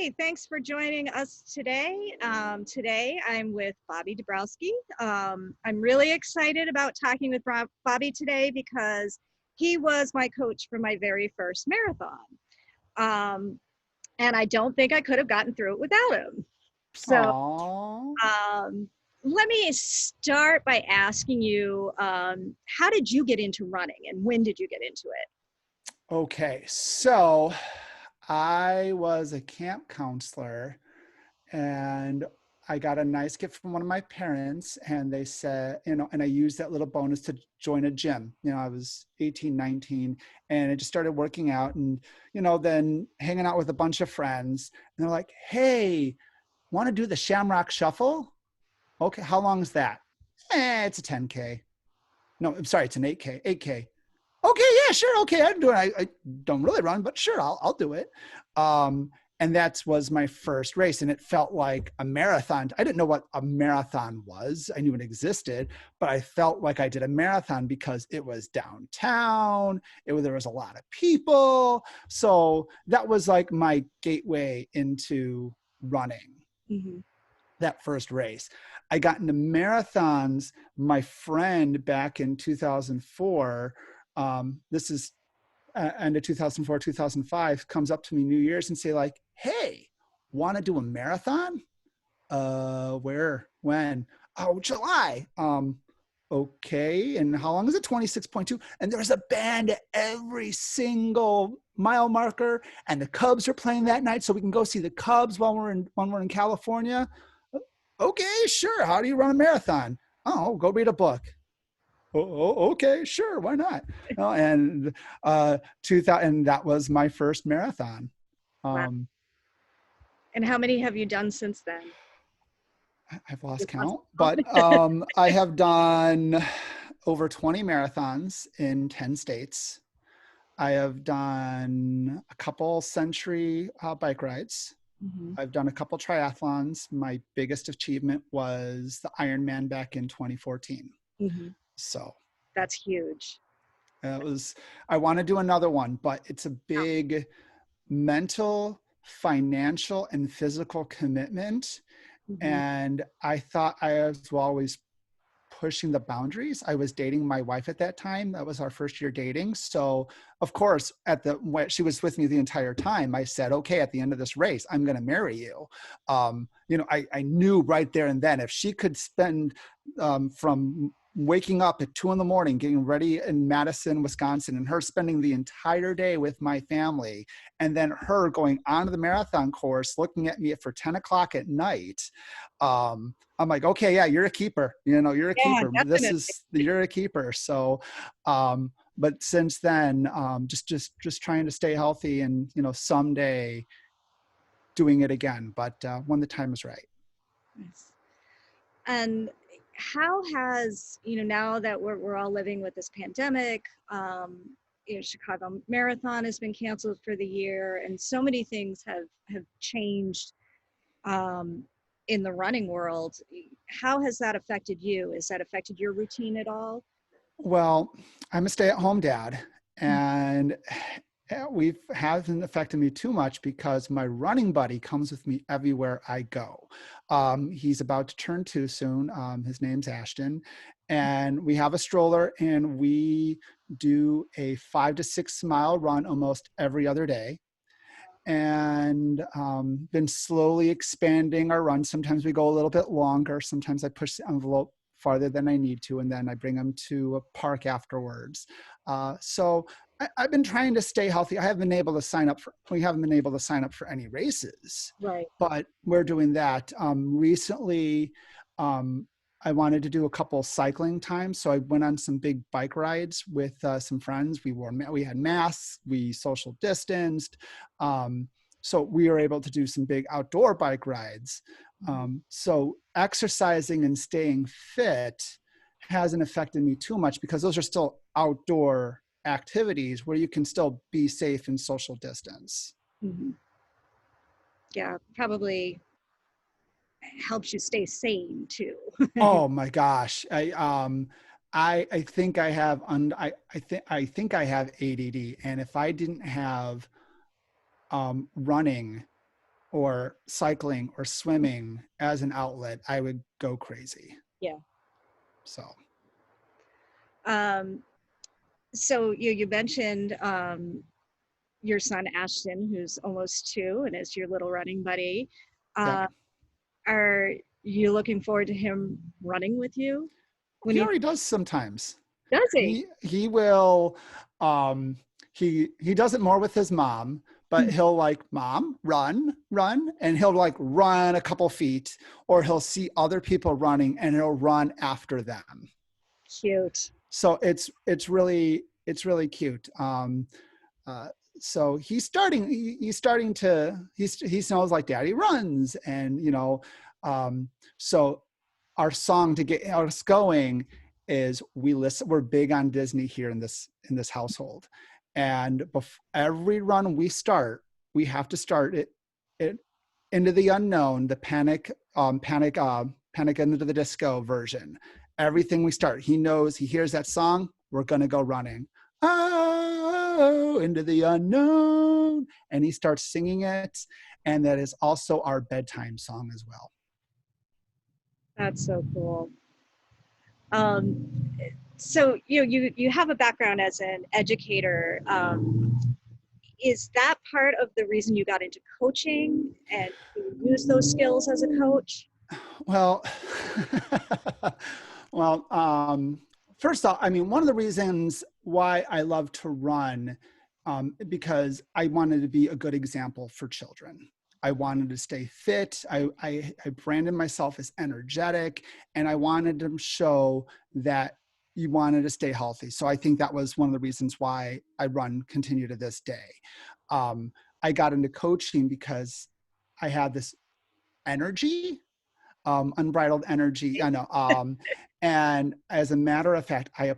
Hi, thanks for joining us today. Today I'm with Bobby Dobroski. I'm really excited about talking with Bobby today because he was my coach for my very first marathon. Um, and I don't think I could have gotten through it without him. So Oh, um, let me start by asking you, how did you get into running and when did you get into it? okay. So I was a camp counselor and I got a nice gift from one of my parents and they said, and I used that little bonus to join a gym. I was 18, 19 and I just started working out and, then hanging out with a bunch of friends and they're like, hey, want to do the Shamrock Shuffle? Okay. How long is that? It's a 10K. No, I'm sorry. It's an 8K, 8K. Okay, yeah, sure. Okay, I can do it. I don't really run, but sure, I'll do it. And that was my first race, and it felt like a marathon. I didn't know what a marathon was. I knew it existed, but I felt like I did a marathon because it was downtown. There was a lot of people, so that was like my gateway into running. Mhm. That first race. I got into marathons. My friend back in 2004, this is end of 2004, 2005, comes up to me New Year's and say like, hey, want to do a marathon? Where, when? Oh, July. Okay. And how long is it? 26.2. And there's a band at every single mile marker and the Cubs are playing that night. So we can go see the Cubs when we're in California. Okay, sure. How do you run a marathon? Oh, go read a book. Oh, okay, sure. Why not? And 2000, and that was my first marathon. Wow. Um, And how many have you done since then? I've lost You've lost count, but I have done over 20 marathons in 10 states. I have done a couple century bike rides. Mhm. I've done a couple triathlons. My biggest achievement was the Ironman back in 2014. Mhm. So That's huge. it was, I want to do another one, but it's a big mental, financial, and physical commitment. Mhm. And I thought I was always pushing the boundaries. I was dating my wife at that time. That was our first year dating. So of course, when she was with me the entire time, I said, okay, at the end of this race, I'm going to marry you. I knew right there and then if she could spend from waking up at 2 a.m, getting ready in Madison, Wisconsin, and her spending the entire day with my family, and then her going onto the marathon course, looking at me for 10 o'clock at night. I'm like, okay, yeah, you're a keeper. You're a Yeah, keeper. definitely. You're a keeper. So, but since then, just trying to stay healthy and, someday doing it again, but when the time is right. Yes. And how has, now that we're all living with this pandemic, Chicago Marathon has been canceled for the year, and so many things have changed um, in the running world. How has that affected you? Has that affected your routine at all? Well, I'm a stay-at-home dad, and we've hasn't affected me too much because my running buddy comes with me everywhere I go. He's about to turn 2 soon. His name's Ashton, and we have a stroller, and we do a 5 to 6 mile run almost every other day. And been slowly expanding our run. Sometimes we go a little bit longer. Sometimes I push the envelope farther than I need to, and then I bring them to a park afterwards. So I've been trying to stay healthy. I haven't been able to sign up for. We haven't been able to sign up for any races, Right. but we're doing that. Recently, um, I wanted to do a couple cycling times, so I went on some big bike rides with some friends. We had masks, we social distanced, um, so we were able to do some big outdoor bike rides. Mhm. So exercising and staying fit hasn't affected me too much because those are still outdoor activities where you can still be safe and social distance. Mhm. Yeah, probably helps you stay sane too. Oh my gosh. I think I have I think I have ADD, and if I didn't have running or cycling or swimming as an outlet, I would go crazy. Yeah. So Um, so you mentioned your son Ashton, who's almost 2 and is your little running buddy. yep. Uh, are you looking forward to him running with you when He he already does sometimes. does he? He will um he does it more with his mom, but he'll like, mom, run, and he'll like run a couple feet, or he'll see other people running and he'll run after them. Cute. So it's really cute. Uh, so he smells like daddy runs, and so our song to get us going is we're big on Disney here in this household, and every run we have to start it into the unknown, the panic into the disco version. Everything we start, he hears that song, we're going to go running. Oh, into the unknown. And he starts singing it. And that is also our bedtime song as well. That's so cool. Um, so you have a background as an educator. Is that part of the reason you got into coaching and you use those skills as a coach? Well, well, first off, I mean, one of the reasons why I love to run, because I wanted to be a good example for children. I wanted to stay fit. I branded myself as energetic, and I wanted to show that you wanted to stay healthy. So I think that was one of the reasons why I continue to this day. I got into coaching because I had this energy, unbridled energy. I know. And as a matter of fact, I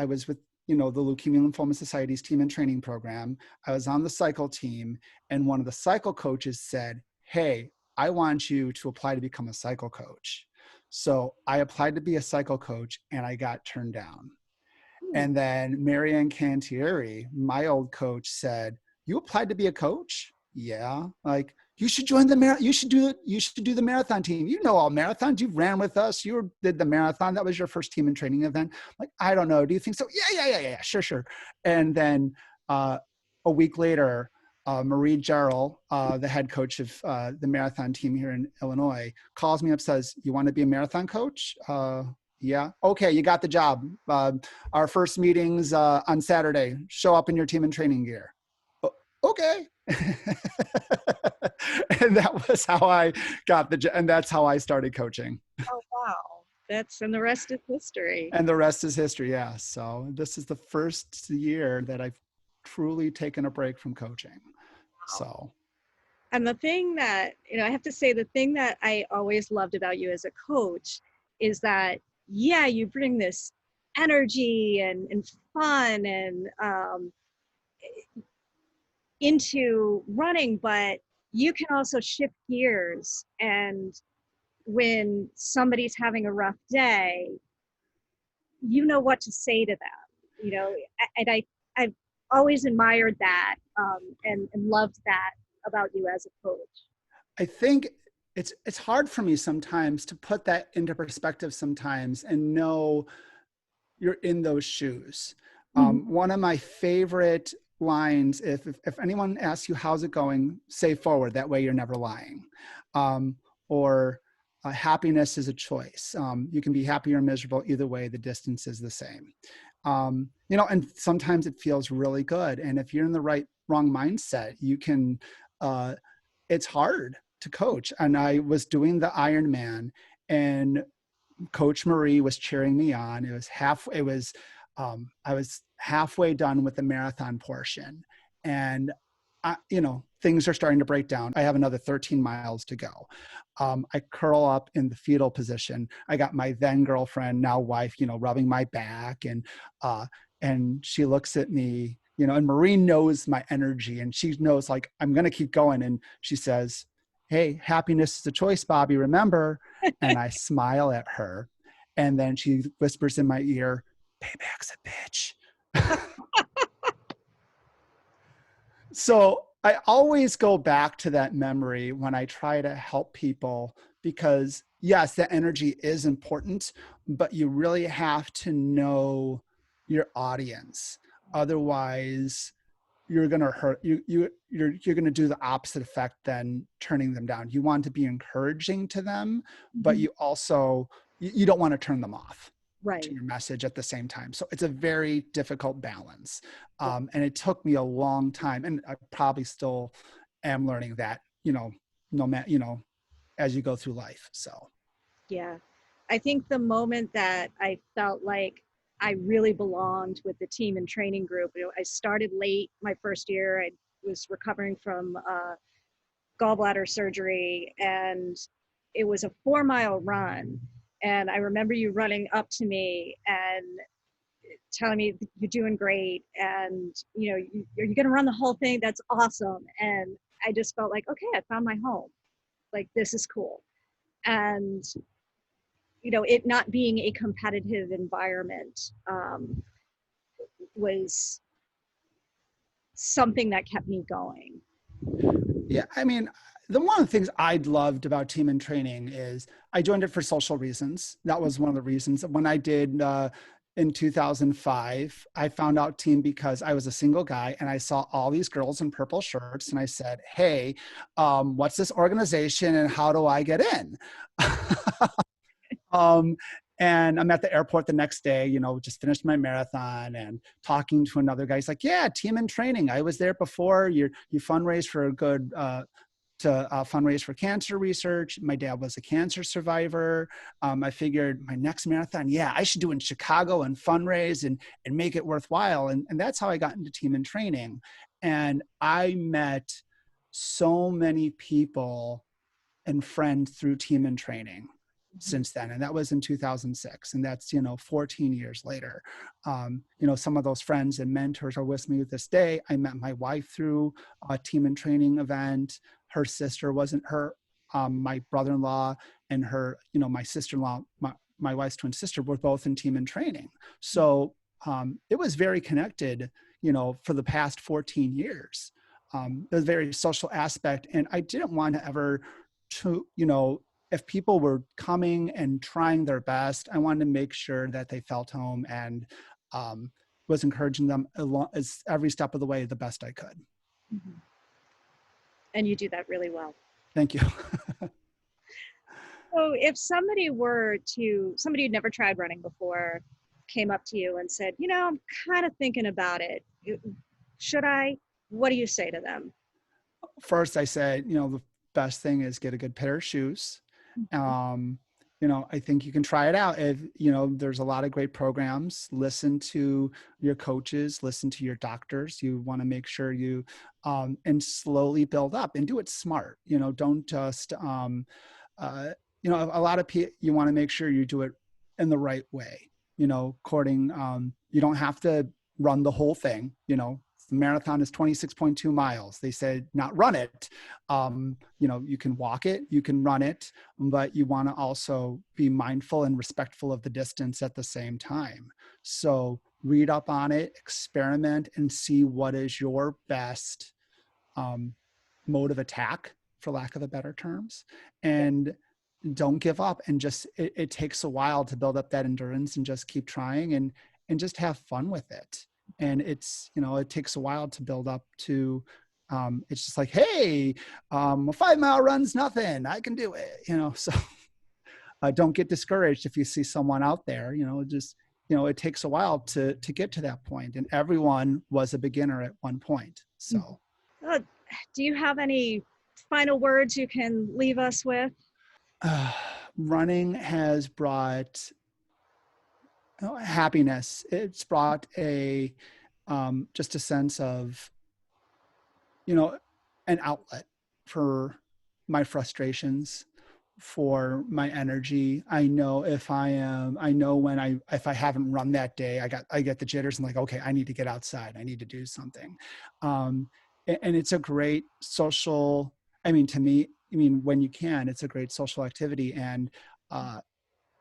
was with, the Leukemia Lymphoma Society's team and training program. I was on the cycle team, and one of the cycle coaches said, "Hey, I want you to apply to become a cycle coach." So I applied to be a cycle coach, and I got turned down. Hmm. And then Marianne Cantieri, my old coach, said, "You applied to be a coach?" Yeah. Like, you should join the marathon. You should do the marathon team. You know all marathons. You've ran with us. Did the marathon. That was your first team and training event. Like, I don't know. Do you think so? Yeah. Sure. And then a week later, Marie Jarrell, the head coach of the marathon team here in Illinois, calls me up, says, "You want to be a marathon coach?" Yeah. Okay, you got the job. Our first meeting's on Saturday. Show up in your team and training gear. Okay. And that was how I and that's how I started coaching. Oh wow, and the rest is history. And the rest is history. Yeah. So this is the first year that I've truly taken a break from coaching. Wow. So And the thing that, I have to say, the thing that I always loved about you as a coach is that, yeah, you bring this energy and fun and into running, but you can also shift gears. And when somebody's having a rough day, you know what to say to them, and I've always admired that, and loved that about you as a coach. I think it's hard for me sometimes to put that into perspective sometimes and know you're in those shoes. Mhm. One of my favorite lines, if anyone asks you, "How's it going?" say forward. That way you're never lying. Or happiness is a choice. You can be happy or miserable. Either way, the distance is the same. And sometimes it feels really good. And if you're in the wrong mindset, you can, it's hard to coach. And I was doing the Ironman, and Coach Marie was cheering me on. I was halfway done with the marathon portion, and things are starting to break down. I have another 13 miles to go. I curl up in the fetal position. I got my then girlfriend, now wife, rubbing my back, and she looks at me, and Marie knows my energy, and she knows, like, I'm going to keep going. And she says, "Hey, happiness is a choice, Bobby, remember?" And I smile at her. And then she whispers in my ear, "Payback's a bitch." So I always go back to that memory when I try to help people because yes, that energy is important, but you really have to know your audience. Otherwise, you're going to hurt you're going to do the opposite effect than turning them down. You want to be encouraging to them, but Mhm. you also you don't want to turn them off to Right. your message at the same time. So it's a very difficult balance. Yeah. And it took me a long time, and I probably still am learning that, no matter, as you go through life. So Yeah. I think the moment that I felt like I really belonged with the team and training group, I started late my first year. I was recovering from gallbladder surgery, and it was a 4 mile run. And I remember you running up to me and telling me you're doing great, and you're going to run the whole thing. That's awesome. And I just felt like, okay, I found my home. Like, this is cool. And it not being a competitive environment was something that kept me going. yeah, I mean, the one of the things I loved about Team in Training is I joined it for social reasons. That was one of the reasons. When I did in 2005, I found out Team because I was a single guy and I saw all these girls in purple shirts and I said, "Hey, what's this organization and how do I get in?" Um, and I'm at the airport the next day, just finished my marathon and talking to another guy. He's like, "Yeah, Team in Training. I was there before. You fundraise for a good to fundraise for cancer research. My dad was a cancer survivor. I figured my next marathon, yeah, I should do it in Chicago and fundraise and make it worthwhile." And that's how I got into Team in Training. And I met so many people and friends through Team in Training Mhm. since then. And that was in 2006. And that's, 14 years later. Some of those friends and mentors are with me this day. I met my wife through a Team in Training event. Her sister wasn't her, my brother-in-law and her, my sister-in-law, my wife's twin sister were both in Team in Training. So it was very connected, for the past 14 years. There's a very social aspect. And I didn't want to ever if people were coming and trying their best, I wanted to make sure that they felt home and was encouraging them as every step of the way the best I could. Mhm. And you do that really well. Thank you. So if somebody who'd never tried running before came up to you and said, I'm kind of thinking about it. Should I? What do you say to them? First, I said, the best thing is get a good pair of shoes. Mhm. Um, I think you can try it out. If, there's a lot of great programs. Listen to your coaches, listen to your doctors. You want to make sure and slowly build up and do it smart. Don't just, uh, a lot of people, you want to make sure you do it in the right way. According, you don't have to run the whole thing. The marathon is 26.2 miles. They said not run it. You can walk it, you can run it, but you want to also be mindful and respectful of the distance at the same time. So read up on it, experiment, and see what is your best um, mode of attack, for lack of a better terms. And don't give up. And just it takes a while to build up that endurance and just keep trying and just have fun with it. And it's, it takes a while to build up to it's just like, hey, a 5 mile run's nothing. I can do it, so don't get discouraged if you see someone out there, just, it takes a while to get to that point. And everyone was a beginner at one point. Mhm. So Uh, do you have any final words you can leave us with? uh, running has brought happiness. It's brought just a sense of, you know, an outlet for my frustrations, for my energy. I know when if I haven't run that day, I get the jitters and like, okay, I need to get outside. I need to do something. And it's a great social, to me, when you can, it's a great social activity. And uh,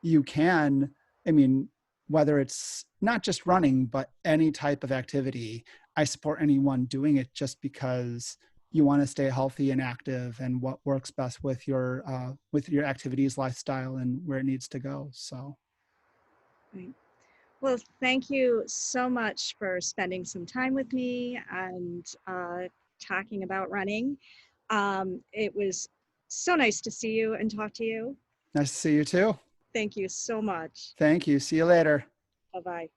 you can, I mean, whether it's not just running, but any type of activity, I support anyone doing it just because you want to stay healthy and active, and what works best with your activities, lifestyle, and where it needs to go. So Right. Well, thank you so much for spending some time with me and talking about running. It was so nice to see you and talk to you. nice to see you too. Thank you so much. Thank you. See you later. Bye bye.